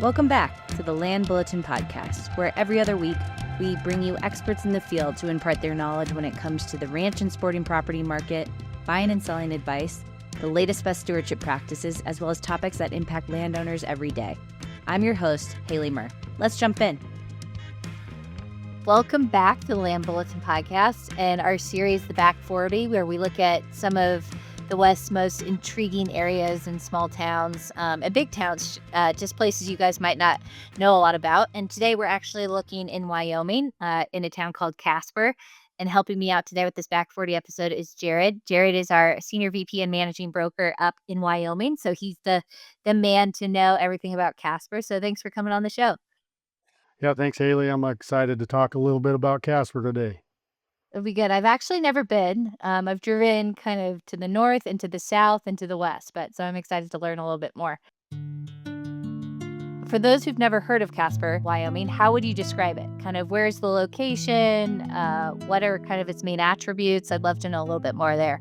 Welcome back to the Land Bulletin Podcast, where every other week we bring you experts in the field to impart their knowledge when it comes to the ranch and sporting property market, buying and selling advice, the latest best stewardship practices, as well as topics that impact landowners every day. I'm your host, Haley Murr. Let's jump in. Welcome back to the Land Bulletin Podcast and our series, The Back 40, where we look at some of the West's most intriguing areas and small towns and big towns, just places you guys might not know a lot about. And today we're actually looking in Wyoming, in a town called Casper. And helping me out today with this Back 40 episode is Jared. Jared is our senior VP and managing broker up in Wyoming. So he's the man to know everything about Casper. So thanks for coming on the show. Yeah, thanks, Haley. I'm excited to talk a little bit about Casper today. It'll be good. I've actually never been. I've driven kind of to the north and to the south and to the west, so I'm excited to learn a little bit more. For those who've never heard of Casper, Wyoming, how would you describe it? Kind of where's the location? What are kind of its main attributes? I'd love to know a little bit more there.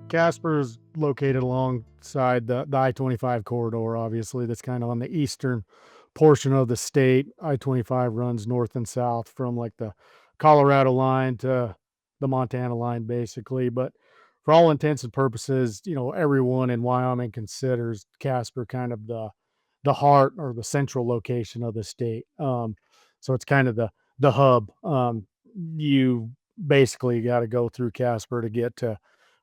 Casper is located alongside the I-25 corridor, obviously. That's kind of on the eastern portion of the state. I-25 runs north and south from like the Colorado line to the Montana line, basically. But for all intents and purposes, everyone in Wyoming considers Casper kind of the heart or the central location of the state. So it's kind of the hub. You basically got to go through Casper to get to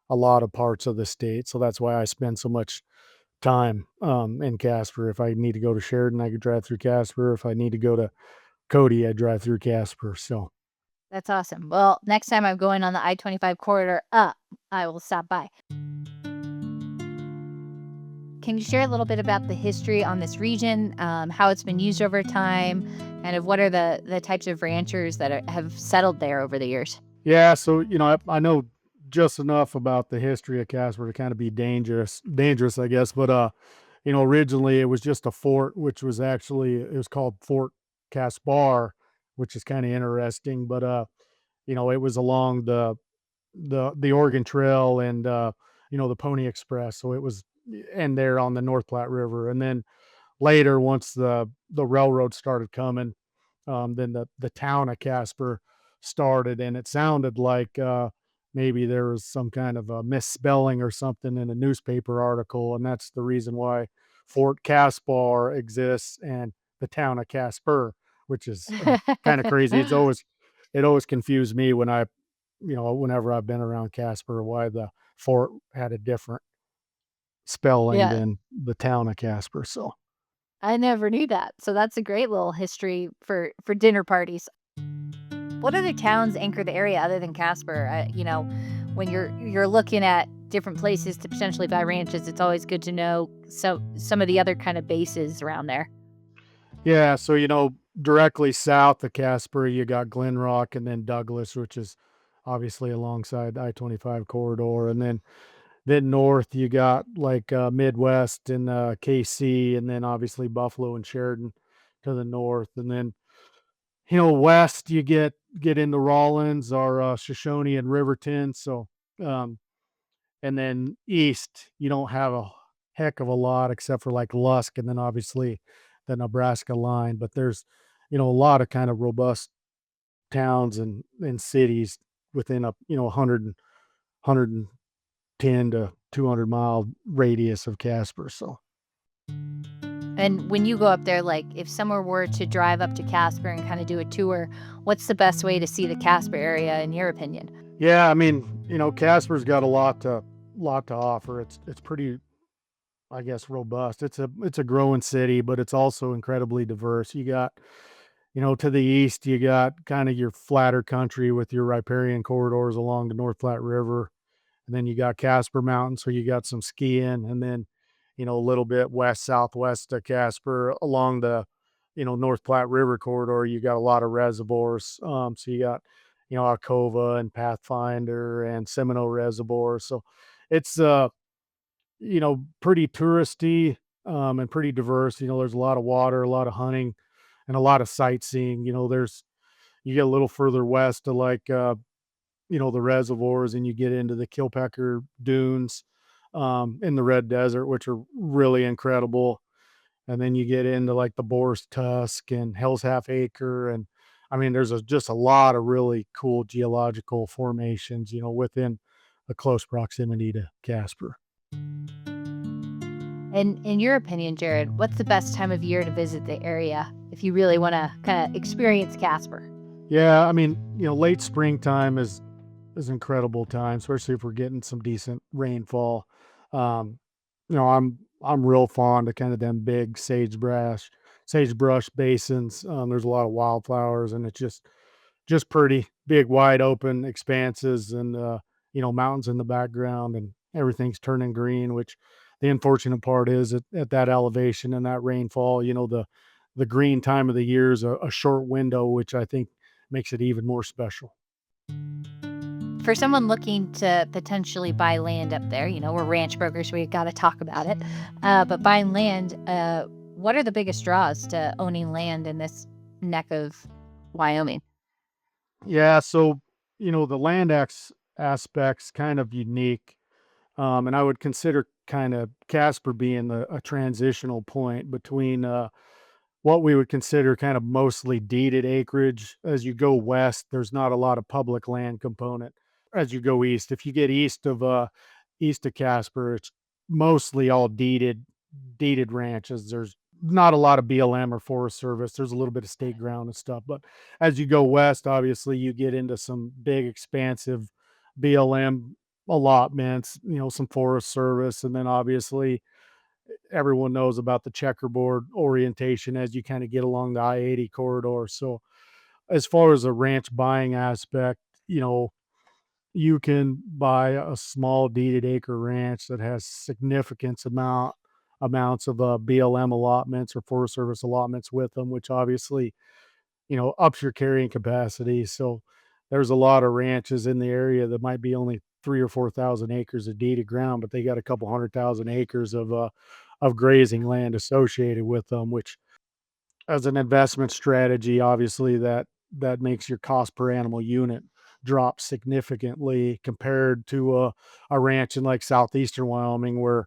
a lot of parts of the state. So that's why I spend so much time in Casper. If I need to go to Sheridan, I could drive through Casper. If I need to go to Cody, I drive through Casper. So that's awesome. Well, next time I'm going on the I-25 corridor up, I will stop by. Can you share a little bit about the history on this region, how it's been used over time, kind of what are the types of ranchers that have settled there over the years? Yeah, so I know just enough about the history of Casper to kind of be dangerous, I guess. But originally it was just a fort, which was it was called Fort Casper, which is kind of interesting. But it was along the Oregon Trail and the Pony Express. So it was and there on the North Platte River. And then later, once the railroad started coming, then the town of Casper started, and it sounded like maybe there was some kind of a misspelling or something in a newspaper article, and that's the reason why Fort Caspar exists and the town of Casper, which is kind of crazy. It always confused me whenever I've been around Casper, why the fort had a different spelling than the town of Casper. So I never knew that. So that's a great little history for dinner parties. What other towns anchor the area other than Casper? When you're looking at different places to potentially buy ranches, it's always good to know some of the other kind of bases around there. Yeah, so directly south of Casper, you got Glen Rock and then Douglas, which is obviously alongside I-25 corridor, and then north you got like Midwest and KC, and then obviously Buffalo and Sheridan to the north, and then west you get into Rawlins or Shoshone and Riverton. So um, and then east you don't have a heck of a lot except for like Lusk, and then obviously the Nebraska line. But there's a lot of kind of robust towns and cities within a 110 to 200-mile radius of Casper. So And when you go up there, like if someone were to drive up to Casper and kind of do a tour, what's the best way to see the Casper area in your opinion? yeah, I mean, Casper's got a lot to offer. It's pretty, I guess, robust. It's a growing city, but it's also incredibly diverse. You got, to the east, you got kind of your flatter country with your riparian corridors along the North Platte River. And then you got Casper Mountain, so you got some skiing. And then, a little bit west southwest of Casper along the, North Platte River corridor, you got a lot of reservoirs. So you got, Alcova and Pathfinder and Seminole Reservoir. So it's pretty touristy and pretty diverse. There's a lot of water, a lot of hunting, and a lot of sightseeing. You get a little further west to like the reservoirs, and you get into the Kilpecker dunes in the Red Desert, which are really incredible. and then you get into like the Boar's Tusk and Hell's Half Acre, and I mean, there's just a lot of really cool geological formations, within a close proximity to Casper. And in your opinion, Jared, what's the best time of year to visit the area if you really want to kind of experience Casper? Yeah, I mean, late springtime is incredible time, especially if we're getting some decent rainfall. Um, I'm real fond of kind of them big sagebrush basins. There's a lot of wildflowers, and it's just pretty big, wide open expanses, and mountains in the background, and everything's turning green. Which the unfortunate part is at that elevation and that rainfall, the green time of the year is a short window, which I think makes it even more special. For someone looking to potentially buy land up there, we're ranch brokers, we got to talk about it. But buying land, what are the biggest draws to owning land in this neck of Wyoming? Yeah, so the aspect's kind of unique, and I would consider kind of Casper being a transitional point between what we would consider kind of mostly deeded acreage. As you go west, there's not a lot of public land component. As you go east, if you get east of Casper, it's mostly all deeded ranches. There's not a lot of BLM or Forest Service. There's a little bit of state ground and stuff. But as you go west, obviously you get into some big expansive BLM allotments, some Forest Service, and then obviously everyone knows about the checkerboard orientation as you kind of get along the I-80 corridor. So as far as a ranch buying aspect, you know, you can buy a small deeded acre ranch that has significant amounts of BLM allotments or Forest Service allotments with them, which obviously, ups your carrying capacity. So there's a lot of ranches in the area that might be only 3 or 4 thousand acres of deeded ground, but they got a couple 100,000 acres of grazing land associated with them, which as an investment strategy, obviously that makes your cost per animal unit drop significantly compared to a ranch in like southeastern Wyoming where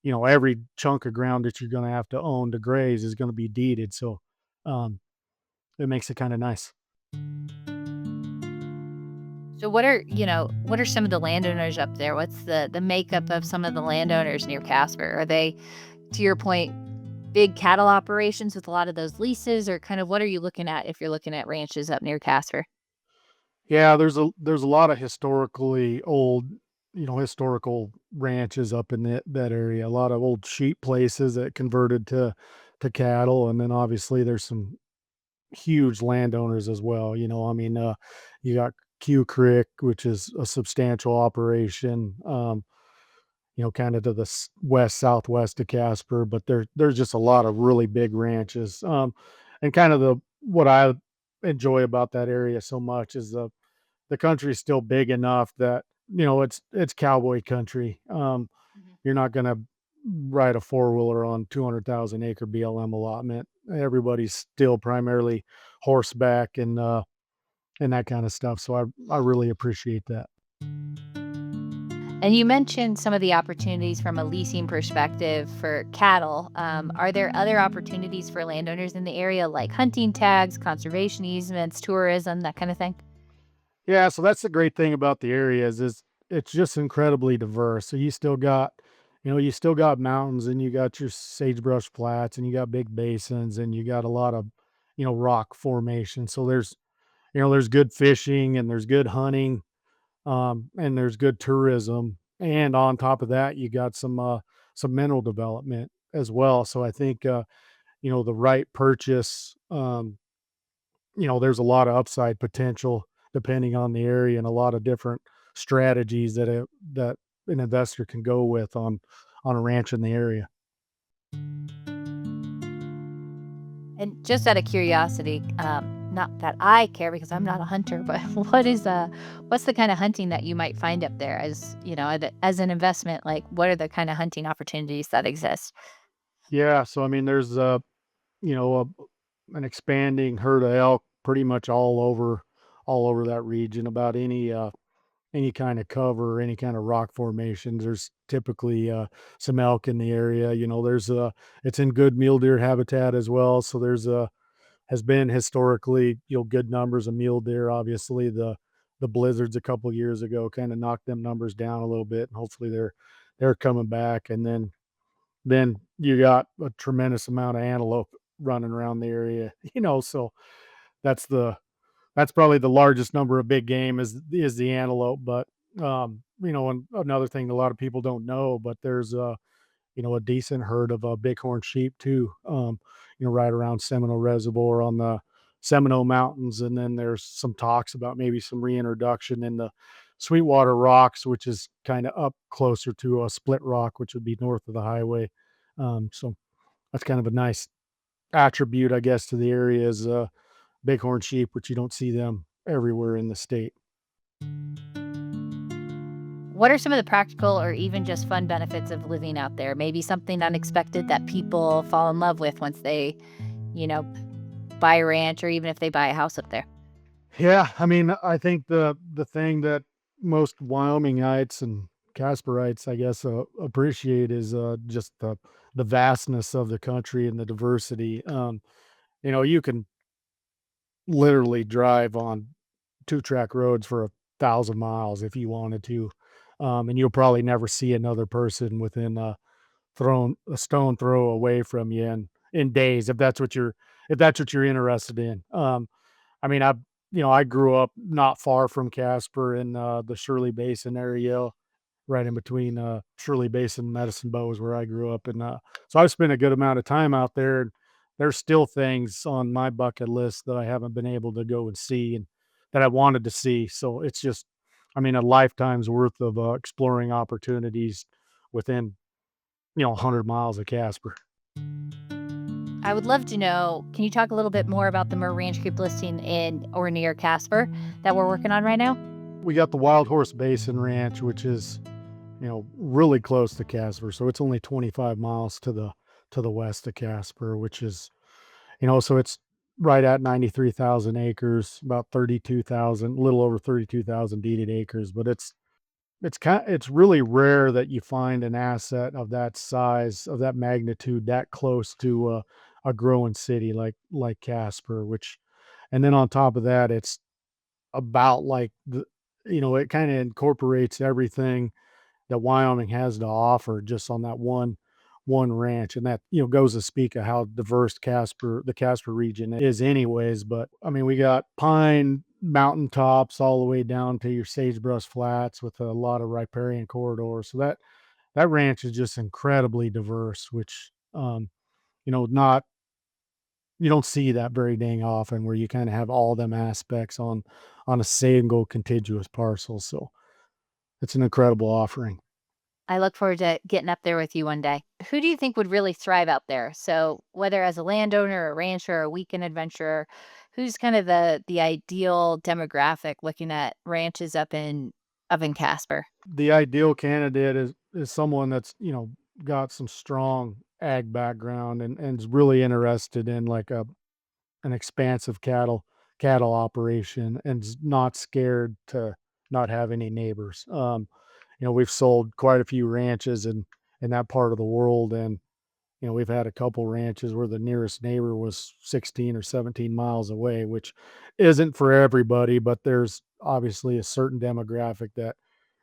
every chunk of ground that you're going to have to own to graze is going to be deeded. So um, it makes it kind of nice. So what are some of the landowners up there? What's the makeup of some of the landowners near Casper? Are they, to your point, big cattle operations with a lot of those leases, or kind of what are you looking at if you're looking at ranches up near Casper? Yeah, there's a lot of historically old, historical ranches up in that area. A lot of old sheep places that converted to cattle, and then obviously there's some huge landowners as well. I mean, you got Q Creek, which is a substantial operation. Kind of to the west southwest of Casper, but there's just a lot of really big ranches. And kind of the what I enjoy about that area so much is the country is still big enough that it's cowboy country. Mhm. You're not going to ride a four-wheeler on 200,000 acre BLM allotment. Everybody's still primarily horseback and that kind of stuff. So I really appreciate that. And you mentioned some of the opportunities from a leasing perspective for cattle. Are there other opportunities for landowners in the area, like hunting tags, conservation easements, tourism, that kind of thing? Yeah, so that's the great thing about the areas is it's just incredibly diverse. So you still got mountains, and you got your sagebrush flats, and you got big basins, and you got a lot of, rock formation. So there's good fishing, and there's good hunting, and there's good tourism. And on top of that, you got some mineral development as well. So I think the right purchase, there's a lot of upside potential depending on the area, and a lot of different strategies that an investor can go with on a ranch in the area. And just out of curiosity, not that I care because I'm not a hunter, but what's the kind of hunting that you might find up there as, as an investment? Like, what are the kind of hunting opportunities that exist? Yeah, so I mean, there's you know an expanding herd of elk pretty much all over that region. About any kind of cover or any kind of rock formations. There's typically some elk in the area. There's it's in good mule deer habitat as well. So there's has been historically, good numbers of mule deer. Obviously, the blizzards a couple years ago kind of knocked them numbers down a little bit, and hopefully they're coming back. And then you got a tremendous amount of antelope running around the area. So that's the that's probably the largest number of big game is the antelope. But and another thing a lot of people don't know, but there's a decent herd of bighorn sheep too. Right around Seminole Reservoir on the Seminole Mountains, and then there's some talks about maybe some reintroduction in the Sweetwater Rocks, which is kind of up closer to a Split Rock, which would be north of the highway. So that's kind of a nice attribute, I guess, to the area is bighorn sheep, which you don't see them everywhere in the state. What are some of the practical or even just fun benefits of living out there? Maybe something unexpected that people fall in love with once they, you know, buy a ranch or even if they buy a house up there. Yeah, I mean, I think the thing that most Wyomingites and Casperites, I guess, appreciate is just the vastness of the country and the diversity. You can literally drive on two-track roads for 1,000 miles if you wanted to, and you'll probably never see another person within thrown a stone throw away from you in days if that's what you're interested in. I mean, I grew up not far from Casper in the Shirley Basin area, right in between Shirley Basin and Medicine Bow is where I grew up, and so I've spent a good amount of time out there. And there's still things on my bucket list that I haven't been able to go and see, and that I wanted to see. So it's just, I mean, a lifetime's worth of exploring opportunities within 100 miles of Casper. I would love to know, can you talk a little bit more about the Murr Ranch Group listing in or near Casper that we're working on right now? We got the Wild Horse Basin Ranch, which is really close to Casper. So it's only 25 miles to the west of Casper, which is, so it's right at 93,000 acres, about 32,000, a little over 32,000 deeded acres. But it's really rare that you find an asset of that size, of that magnitude, that close to a growing city like Casper. And then on top of that, it's about like it kind of incorporates everything that Wyoming has to offer just on that one ranch. And that, goes to speak of how diverse the Casper region is anyways. But I mean, we got pine mountaintops all the way down to your sagebrush flats with a lot of riparian corridors. So that ranch is just incredibly diverse, which not you don't see that very dang often where you kind of have all them aspects on a single contiguous parcel. So it's an incredible offering. I look forward to getting up there with you one day. Who do you think would really thrive out there? So, whether as a landowner, a rancher, a weekend adventurer, who's kind of the ideal demographic looking at ranches up in Casper? The ideal candidate is someone that's, got some strong ag background and is really interested in like an expansive cattle operation and is not scared to not have any neighbors. We've sold quite a few ranches in that part of the world, and we've had a couple ranches where the nearest neighbor was 16 or 17 miles away, which isn't for everybody, but there's obviously a certain demographic that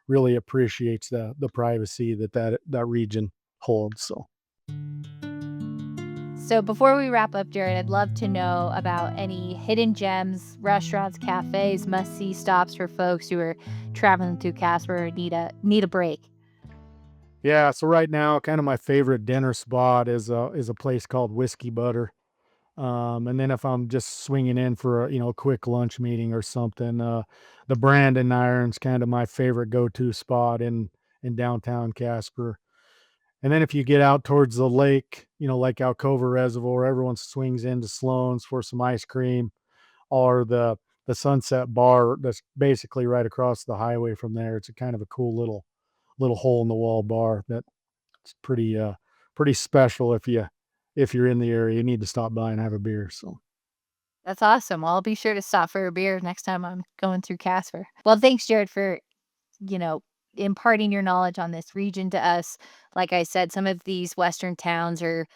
really appreciates the privacy that region holds. So So, before we wrap up, Jared, I'd love to know about any hidden gems, restaurants, cafes, must see stops for folks who are traveling through Casper or need a break. yeah, so right now, kind of my favorite dinner spot is a place called Whiskey Butter. And then if I'm just swinging in for a quick lunch meeting or something, the Brandon Iron's kind of my favorite go-to spot in downtown Casper. And then if you get out towards the lake, Lake Alcova Reservoir, everyone swings into Sloan's for some ice cream, or the Sunset Bar that's basically right across the highway from there. It's a kind of a cool little hole in the wall bar that's pretty special. If you're in the area, you need to stop by and have a beer. So That's awesome. Well, I'll be sure to stop for a beer next time I'm going through Casper. Well, thanks, Jared, for you know, imparting your knowledge on this region to us. Like I said, some of these Western towns are,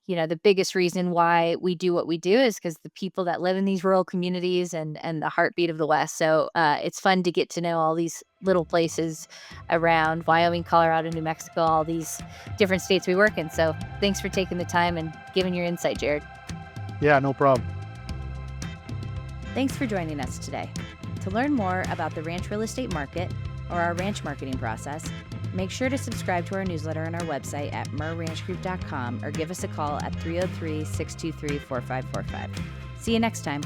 the biggest reason why we do what we do is because the people that live in these rural communities and the heartbeat of the West. So it's fun to get to know all these little places around Wyoming, Colorado, New Mexico, all these different states we work in. So thanks for taking the time and giving your insight, Jared. Yeah, no problem. Thanks for joining us today. To learn more about the ranch real estate market or our ranch marketing process, make sure to subscribe to our newsletter on our website at merranchgroup.com or give us a call at 303-623-4545. See you next time.